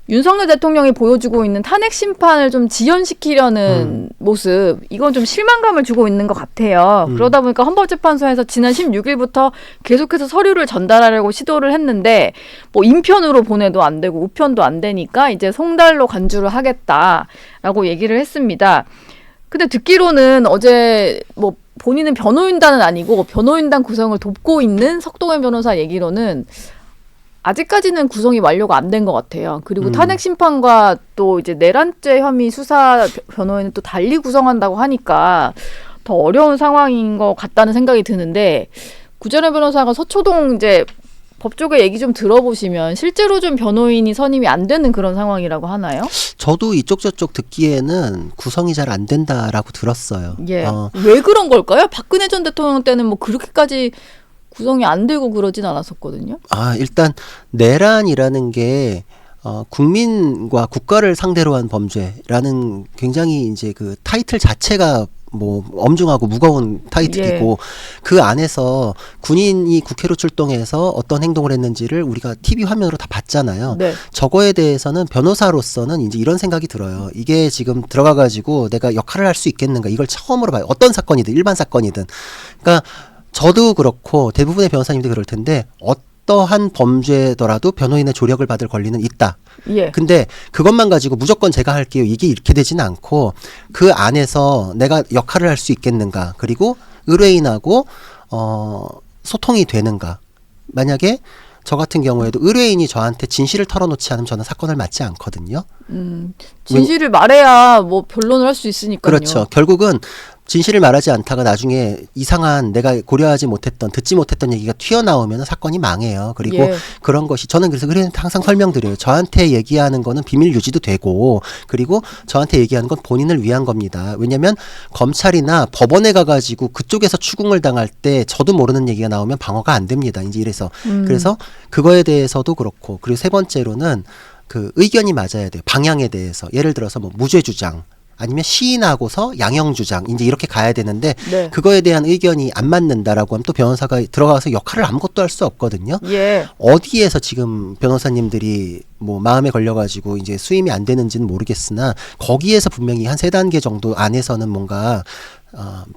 윤석열 대통령이 보여주고 있는 탄핵 심판을 좀 지연시키려는 모습, 이건 좀 실망감을 주고 있는 것 같아요. 그러다 보니까 헌법재판소에서 지난 16일부터 계속해서 서류를 전달하려고 시도를 했는데 뭐 인편으로 보내도 안 되고 우편도 안 되니까 이제 송달로 간주를 하겠다라고 얘기를 했습니다. 근데 듣기로는 어제 뭐 본인은 변호인단은 아니고 변호인단 구성을 돕고 있는 석동현 변호사 얘기로는 아직까지는 구성이 완료가 안 된 것 같아요. 그리고 탄핵 심판과 또 이제 내란죄 혐의 수사 변호인은 또 달리 구성한다고 하니까 더 어려운 상황인 것 같다는 생각이 드는데, 구전의 변호사가 서초동 이제 법조계 얘기 좀 들어보시면 실제로 좀 변호인이 선임이 안 되는 그런 상황이라고 하나요? 저도 이쪽 저쪽 듣기에는 구성이 잘 안 된다라고 들었어요. 예. 왜 그런 걸까요? 박근혜 전 대통령 때는 뭐 그렇게까지 구성이 안 되고 그러진 않았었거든요. 일단 내란이라는 게 국민과 국가를 상대로 한 범죄라는 굉장히 이제 그 타이틀 자체가 뭐 엄중하고 무거운 타이틀이고, 그 안에서 군인이 국회로 출동해서 어떤 행동을 했는지를 우리가 TV 화면으로 다 봤잖아요. 네. 저거에 대해서는 변호사로서는 이제 이런 생각이 들어요. 이게 지금 들어가가지고 내가 역할을 할 수 있겠는가, 이걸 처음으로 봐요. 어떤 사건이든 일반 사건이든. 그러니까 저도 그렇고 대부분의 변호사님들이 그럴 텐데 어떠한 범죄더라도 변호인의 조력을 받을 권리는 있다. 예. 근데 그것만 가지고 무조건 제가 할게요, 이게 이렇게 되지는 않고 그 안에서 내가 역할을 할 수 있겠는가, 그리고 의뢰인하고 소통이 되는가. 만약에 저 같은 경우에도 의뢰인이 저한테 진실을 털어놓지 않으면 저는 사건을 맡지 않거든요. 진실을 말해야 뭐 변론을 할 수 있으니까요. 그렇죠. 결국은 진실을 말하지 않다가 나중에 이상한 내가 고려하지 못했던, 듣지 못했던 얘기가 튀어나오면 사건이 망해요. 그리고 그런 것이, 저는 그래서 의뢰인한테 항상 설명드려요. 저한테 얘기하는 거는 비밀 유지도 되고, 그리고 저한테 얘기하는 건 본인을 위한 겁니다. 왜냐면 검찰이나 법원에 가가지고 그쪽에서 추궁을 당할 때 저도 모르는 얘기가 나오면 방어가 안 됩니다. 이제 이래서. 그래서 그거에 대해서도 그렇고, 그리고 세 번째로는 그 의견이 맞아야 돼요. 방향에 대해서. 예를 들어서 뭐 무죄 주장, 아니면 시인하고서 양형 주장, 이제 이렇게 가야 되는데 그거에 대한 의견이 안 맞는다라고 하면 또 변호사가 들어가서 역할을 아무것도 할 수 없거든요. 어디에서 지금 변호사님들이 뭐 마음에 걸려가지고 이제 수임이 안 되는지는 모르겠으나 거기에서 분명히 한 3단계 정도 안에서는 뭔가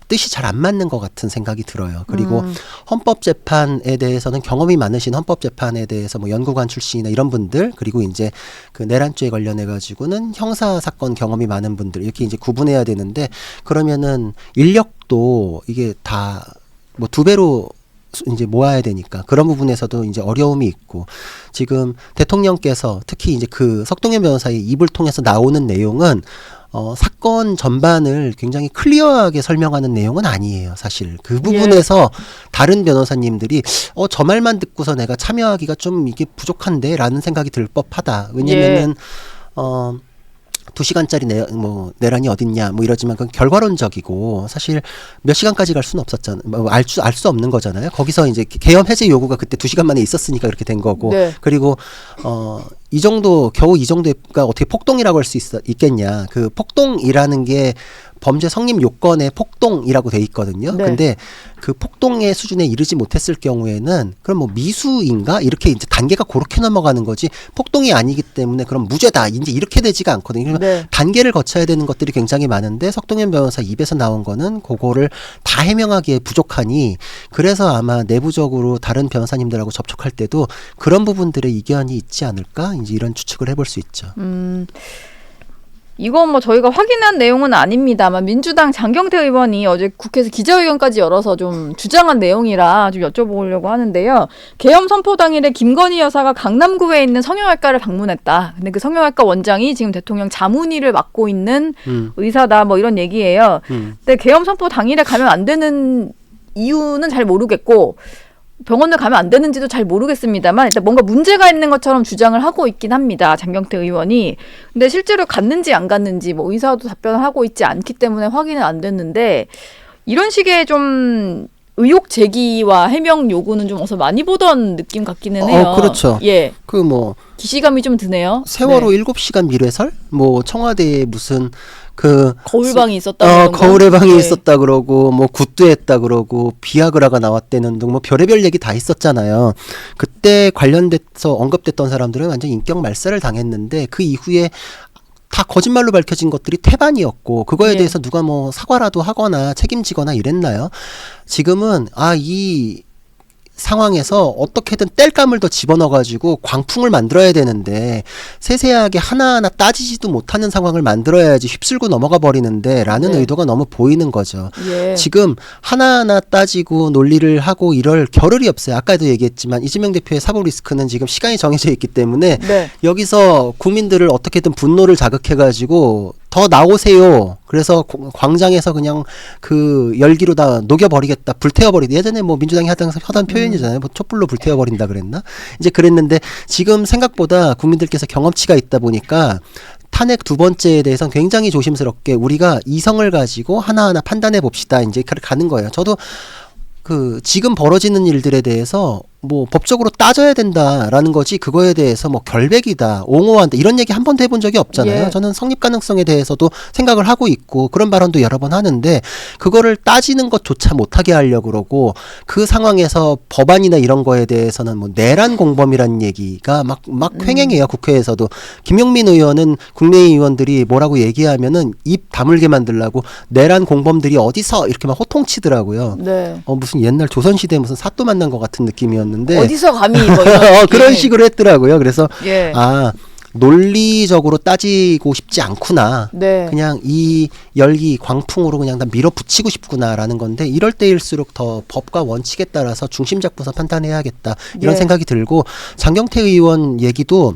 뜻이 잘 안 맞는 것 같은 생각이 들어요. 그리고 헌법재판에 대해서는 경험이 많으신 헌법재판에 대해서 뭐 연구관 출신이나 이런 분들, 그리고 이제 그 내란죄에 관련해 가지고는 형사 사건 경험이 많은 분들, 이렇게 이제 구분해야 되는데, 그러면은 인력도 이게 다 뭐 2배로 이제 모아야 되니까 그런 부분에서도 이제 어려움이 있고, 지금 대통령께서 특히 이제 그 석동현 변호사의 입을 통해서 나오는 내용은 사건 전반을 굉장히 클리어하게 설명하는 내용은 아니에요. 사실 그 부분에서 다른 변호사님들이 저 말만 듣고서 내가 참여하기가 좀 이게 부족한데 라는 생각이 들 법하다. 왜냐면은 2시간짜리 내란이 어딨냐 뭐 이러지만 그건 결과론적이고, 사실 몇 시간까지 갈 수는 없었잖아요. 뭐 알 수 없는 거잖아요. 거기서 이제 계엄 해제 요구가 그때 2시간 만에 있었으니까 그렇게 된 거고. 그리고 이 정도, 겨우 이 정도가 어떻게 폭동이라고 할 수 있겠냐. 그 폭동이라는 게 범죄 성립 요건에 폭동이라고 돼 있거든요. 근데 그 폭동의 수준에 이르지 못했을 경우에는 그럼 뭐 미수인가? 이렇게 이제 단계가 그렇게 넘어가는 거지, 폭동이 아니기 때문에 그럼 무죄다, 이제 이렇게 되지가 않거든요. 그러면 단계를 거쳐야 되는 것들이 굉장히 많은데 석동현 변호사 입에서 나온 거는 그거를 다 해명하기에 부족하니, 그래서 아마 내부적으로 다른 변호사님들하고 접촉할 때도 그런 부분들의 이견이 있지 않을까? 이제 이런 추측을 해볼 수 있죠. 이건 뭐 저희가 확인한 내용은 아닙니다만 민주당 장경태 의원이 어제 국회에서 기자회견까지 열어서 좀 주장한 내용이라 좀 여쭤보려고 하는데요. 계엄 선포 당일에 김건희 여사가 강남구에 있는 성형외과를 방문했다. 근데 그 성형외과 원장이 지금 대통령 자문위를 맡고 있는 의사다, 뭐 이런 얘기예요. 근데 계엄 선포 당일에 가면 안 되는 이유는 잘 모르겠고 병원을 가면 안 되는지도 잘 모르겠습니다만 일단 뭔가 문제가 있는 것처럼 주장을 하고 있긴 합니다. 장경태 의원이. 근데 실제로 갔는지 안 갔는지 뭐 의사도 답변을 하고 있지 않기 때문에 확인은 안 됐는데, 이런 식의 좀 의혹 제기와 해명 요구는 좀 어서 많이 보던 느낌 같기는 해요. 그렇죠. 예. 그 뭐 기시감이 좀 드네요. 세월호 네. 7시간 미래설? 뭐 청와대에 무슨 그 거울방이 있었다. 거울의 방이 네. 있었다 그러고 뭐 굿도했다 그러고 비아그라가 나왔다는 등 뭐 별의별 얘기 다 있었잖아요. 그때 관련돼서 언급됐던 사람들은 완전 인격 말살을 당했는데 그 이후에 다 거짓말로 밝혀진 것들이 태반이었고 그거에 예. 대해서 누가 뭐 사과라도 하거나 책임지거나 이랬나요? 지금은 이 상황에서 어떻게든 땔감을 더 집어넣어가지고 광풍을 만들어야 되는데 세세하게 하나하나 따지지도 못하는 상황을 만들어야지 휩쓸고 넘어가 버리는데 라는 네. 의도가 너무 보이는 거죠. 예. 지금 하나하나 따지고 논리를 하고 이럴 겨를이 없어요. 아까도 얘기했지만 이재명 대표의 사법 리스크는 지금 시간이 정해져 있기 때문에 네. 여기서 국민들을 어떻게든 분노를 자극해가지고 더 나오세요. 그래서 광장에서 그냥 그 열기로 다 녹여버리겠다, 불태워버리겠다. 예전에 뭐 민주당이 하던 표현이잖아요. 뭐 촛불로 불태워버린다 그랬나? 이제 그랬는데 지금 생각보다 국민들께서 경험치가 있다 보니까 탄핵 두 번째에 대해서는 굉장히 조심스럽게 우리가 이성을 가지고 하나하나 판단해 봅시다. 이제 가는 거예요. 저도 그 지금 벌어지는 일들에 대해서 뭐 법적으로 따져야 된다라는 거지 그거에 대해서 뭐 결백이다, 옹호한다 이런 얘기 한 번도 해본 적이 없잖아요. 예. 저는 성립 가능성에 대해서도 생각을 하고 있고 그런 발언도 여러 번 하는데 그거를 따지는 것조차 못하게 하려고 그러고 그 상황에서 법안이나 이런 거에 대해서는 뭐 내란 공범이라는 얘기가 막 횡행해요. 국회에서도. 김용민 의원은 국내의 의원들이 뭐라고 얘기하면은 입 다물게 만들라고 내란 공범들이 어디서 이렇게 막 호통치더라고요. 네. 무슨 옛날 조선시대에 무슨 사또 만난 것 같은 느낌이었는데 어디서 감히 뭐 이런 그런 식으로 했더라고요. 그래서 예. 논리적으로 따지고 싶지 않구나. 네. 그냥 이 열기 광풍으로 그냥 다 밀어붙이고 싶구나라는 건데 이럴 때일수록 더 법과 원칙에 따라서 중심 잡고서 판단해야겠다. 이런 예. 생각이 들고 장경태 의원 얘기도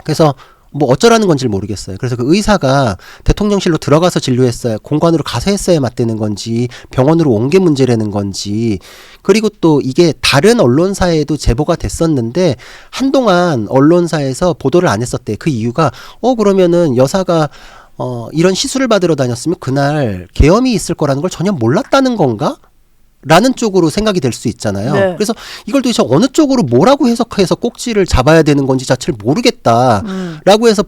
그래서 뭐 어쩌라는 건지 모르겠어요. 그래서 그 의사가 대통령실로 들어가서 진료했어야 공관으로 가서 했어야 맞대는 건지 병원으로 온 게 문제라는 건지 그리고 또 이게 다른 언론사에도 제보가 됐었는데 한동안 언론사에서 보도를 안 했었대. 그 이유가 그러면은 여사가 이런 시술을 받으러 다녔으면 그날 계엄이 있을 거라는 걸 전혀 몰랐다는 건가? 라는 쪽으로 생각이 될 수 있잖아요. 네. 그래서 이걸 도대체 어느 쪽으로 뭐라고 해석해서 꼭지를 잡아야 되는 건지 자체를 모르겠다라고 해서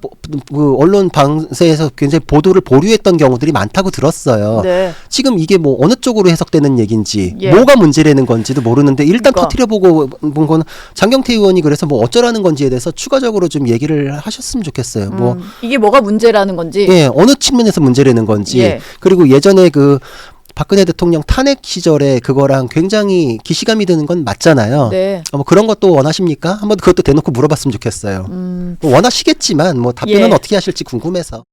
그 언론 방세에서 굉장히 보도를 보류했던 경우들이 많다고 들었어요. 네. 지금 이게 뭐 어느 쪽으로 해석되는 얘기인지 예. 뭐가 문제라는 건지도 모르는데 일단 그러니까. 터뜨려보고 본 거는 장경태 의원이 그래서 뭐 어쩌라는 건지에 대해서 추가적으로 좀 얘기를 하셨으면 좋겠어요. 뭐 이게 뭐가 문제라는 건지. 예, 어느 측면에서 문제라는 건지 예. 그리고 예전에 그 박근혜 대통령 탄핵 시절에 그거랑 굉장히 기시감이 드는 건 맞잖아요. 네. 뭐 그런 것도 원하십니까? 한번 그것도 대놓고 물어봤으면 좋겠어요. 뭐 원하시겠지만 뭐 답변은 예. 어떻게 하실지 궁금해서.